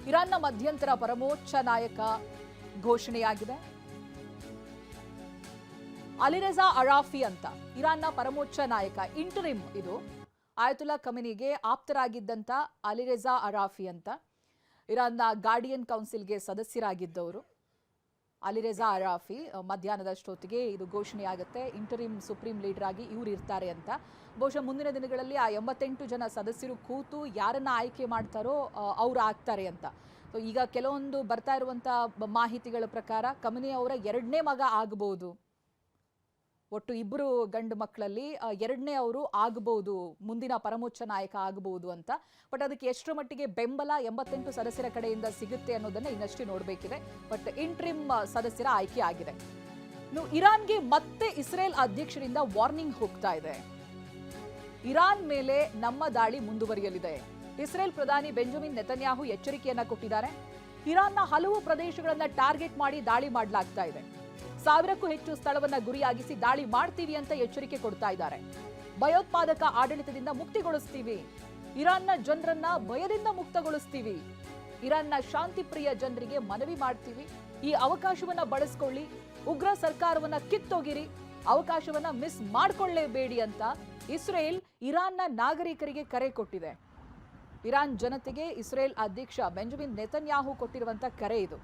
ಇರಾನ್ನ ಮಧ್ಯಂತರ ಪರಮೋಚ್ಚ ನಾಯಕ ಘೋಷಣೆಯಾಗಿದೆ. ಅಲಿರೆಜಾ ಅರಾಫಿ ಅಂತ ಇರಾನ್ನ ಪರಮೋಚ್ಚ ನಾಯಕ, ಇಂಟರಿಮ್. ಇದು ಆಯತುಲ್ಲಾ ಖಮೇನಿಗೆ ಆಪ್ತರಾಗಿದ್ದಂತ ಅಲಿರೆಜಾ ಅರಾಫಿ ಅಂತ ಇರಾನ್ನ ಗಾರ್ಡಿಯನ್ ಕೌನ್ಸಿಲ್ಗೆ ಸದಸ್ಯರಾಗಿದ್ದವರು. ಅಲಿರೆಜಾ ಅರಾಫಿ ಮಧ್ಯಾಹ್ನದಷ್ಟೊತ್ತಿಗೆ ಇದು ಘೋಷಣೆಯಾಗುತ್ತೆ. ಇಂಟರಿಮ್ ಸುಪ್ರೀಂ ಲೀಡರ್ ಆಗಿ ಇವ್ರು ಇರ್ತಾರೆ ಅಂತ. ಬಹುಶಃ ಮುಂದಿನ ದಿನಗಳಲ್ಲಿ ಆ 88 ಜನ ಸದಸ್ಯರು ಕೂತು ಯಾರನ್ನ ಆಯ್ಕೆ ಮಾಡ್ತಾರೋ ಅವ್ರು ಆಗ್ತಾರೆ ಅಂತ. ಸೊ ಈಗ ಕೆಲವೊಂದು ಬರ್ತಾ ಇರುವಂತ ಮಾಹಿತಿಗಳ ಪ್ರಕಾರ ಖಮೇನಿ ಅವರ 2ನೇ ಮಗ ಆಗಬಹುದು. ಒಟ್ಟು 2 ಗಂಡು ಮಕ್ಕಳಲ್ಲಿ 2ನೇ ಅವರು ಆಗಬಹುದು, ಮುಂದಿನ ಪರಮೋಚ್ಚ ನಾಯಕ ಆಗಬಹುದು ಅಂತ. ಬಟ್ ಅದಕ್ಕೆ ಎಷ್ಟರ ಮಟ್ಟಿಗೆ ಬೆಂಬಲ 88 ಸದಸ್ಯರ ಕಡೆಯಿಂದ ಸಿಗುತ್ತೆ ಅನ್ನೋದನ್ನ ಇನ್ನಷ್ಟೇ ನೋಡಬೇಕಿದೆ. ಬಟ್ ಇಂಟ್ರಿಮ್ ಸದಸ್ಯರ ಆಯ್ಕೆ ಆಗಿದೆ. ಇರಾನ್ಗೆ ಮತ್ತೆ ಇಸ್ರೇಲ್ ಅಧ್ಯಕ್ಷರಿಂದ ವಾರ್ನಿಂಗ್ ಹೋಗ್ತಾ ಇದೆ. ಇರಾನ್ ಮೇಲೆ ನಮ್ಮ ದಾಳಿ ಮುಂದುವರಿಯಲಿದೆ. ಇಸ್ರೇಲ್ ಪ್ರಧಾನಿ ಬೆಂಜಮಿನ್ ನೆತನ್ಯಾಹು ಎಚ್ಚರಿಕೆಯನ್ನ ಕೊಟ್ಟಿದ್ದಾರೆ. ಇರಾನ್ನ ಹಲವು ಪ್ರದೇಶಗಳನ್ನ ಟಾರ್ಗೆಟ್ ಮಾಡಿ ದಾಳಿ ಮಾಡಲಾಗ್ತಾ ಇದೆ. 1000ಕ್ಕೂ ಹೆಚ್ಚು ಸ್ಥಳವನ್ನ ಗುರಿಯಾಗಿಸಿ ದಾಳಿ ಮಾಡ್ತೀವಿ ಅಂತ ಎಚ್ಚರಿಕೆ ಕೊಡ್ತಾ ಇದ್ದಾರೆ. ಭಯೋತ್ಪಾದಕ ಆಡಳಿತದಿಂದ ಮುಕ್ತಿಗೊಳಿಸ್ತೀವಿ, ಇರಾನ್ನ ಜನರನ್ನ ಭಯದಿಂದ ಮುಕ್ತಗೊಳಿಸ್ತೀವಿ, ಇರಾನ್ನ ಶಾಂತಿ ಪ್ರಿಯ ಜನರಿಗೆ ಮನವಿ ಮಾಡ್ತೀವಿ, ಈ ಅವಕಾಶವನ್ನ ಬಳಸ್ಕೊಳ್ಳಿ, ಉಗ್ರ ಸರ್ಕಾರವನ್ನ ಕಿತ್ತೊಗಿರಿ, ಅವಕಾಶವನ್ನ ಮಿಸ್ ಮಾಡ್ಕೊಳ್ಳೇಬೇಡಿ ಅಂತ ಇಸ್ರೇಲ್ ಇರಾನ್ನ ನಾಗರಿಕರಿಗೆ ಕರೆ ಕೊಟ್ಟಿದೆ. ಇರಾನ್ ಜನತೆಗೆ ಇಸ್ರೇಲ್ ಅಧ್ಯಕ್ಷ ಬೆಂಜಮಿನ್ ನೆತನ್ಯಾಹು ಕೊಟ್ಟಿರುವಂತ ಕರೆ ಇದು.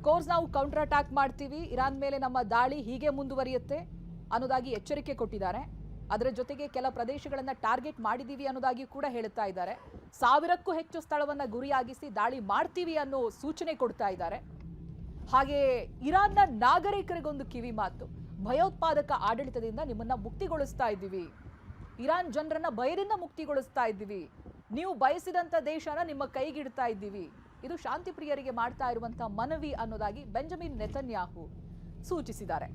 ಕೋರ್ಸ್ ನಾವು ಕೌಂಟರ್ ಅಟ್ಯಾಕ್ ಮಾಡ್ತೀವಿ, ಇರಾನ್ ಮೇಲೆ ನಮ್ಮ ದಾಳಿ ಹೀಗೆ ಮುಂದುವರಿಯುತ್ತೆ ಅನ್ನೋದಾಗಿ ಎಚ್ಚರಿಕೆ ಕೊಟ್ಟಿದ್ದಾರೆ. ಅದರ ಜೊತೆಗೆ ಕೆಲ ಪ್ರದೇಶಗಳನ್ನ ಟಾರ್ಗೆಟ್ ಮಾಡಿದೀವಿ ಅನ್ನೋದಾಗಿ ಕೂಡ ಹೇಳ್ತಾ ಇದ್ದಾರೆ. 1000ಕ್ಕೂ ಹೆಚ್ಚು ಸ್ಥಳವನ್ನ ಗುರಿಯಾಗಿಸಿ ದಾಳಿ ಮಾಡ್ತೀವಿ ಅನ್ನೋ ಸೂಚನೆ ಕೊಡ್ತಾ ಇದ್ದಾರೆ. ಹಾಗೆ ಇರಾನ್ನ ನಾಗರಿಕರಿಗೊಂದು ಕಿವಿ ಮಾತು, ಭಯೋತ್ಪಾದಕ ಆಡಳಿತದಿಂದ ನಿಮ್ಮನ್ನ ಮುಕ್ತಿಗೊಳಿಸ್ತಾ ಇದ್ದೀವಿ, ಇರಾನ್ ಜನರನ್ನ ಭಯದಿಂದ ಮುಕ್ತಿಗೊಳಿಸ್ತಾ ಇದ್ದೀವಿ, ನೀವು ಬಯಸಿದಂತ ದೇಶನ ನಿಮ್ಮ ಕೈಗಿಡ್ತಾ ಇದ್ದೀವಿ, ಇದು ಶಾಂತಿ ಪ್ರಿಯರಿಗೆ ಮಾಡ್ತಾ ಇರುವಂತಹ ಮನವಿ ಅನ್ನೋದಾಗಿ ಬೆಂಜಮಿನ್ ನೆತನ್ಯಾಹು ಸೂಚಿಸಿದ್ದಾರೆ.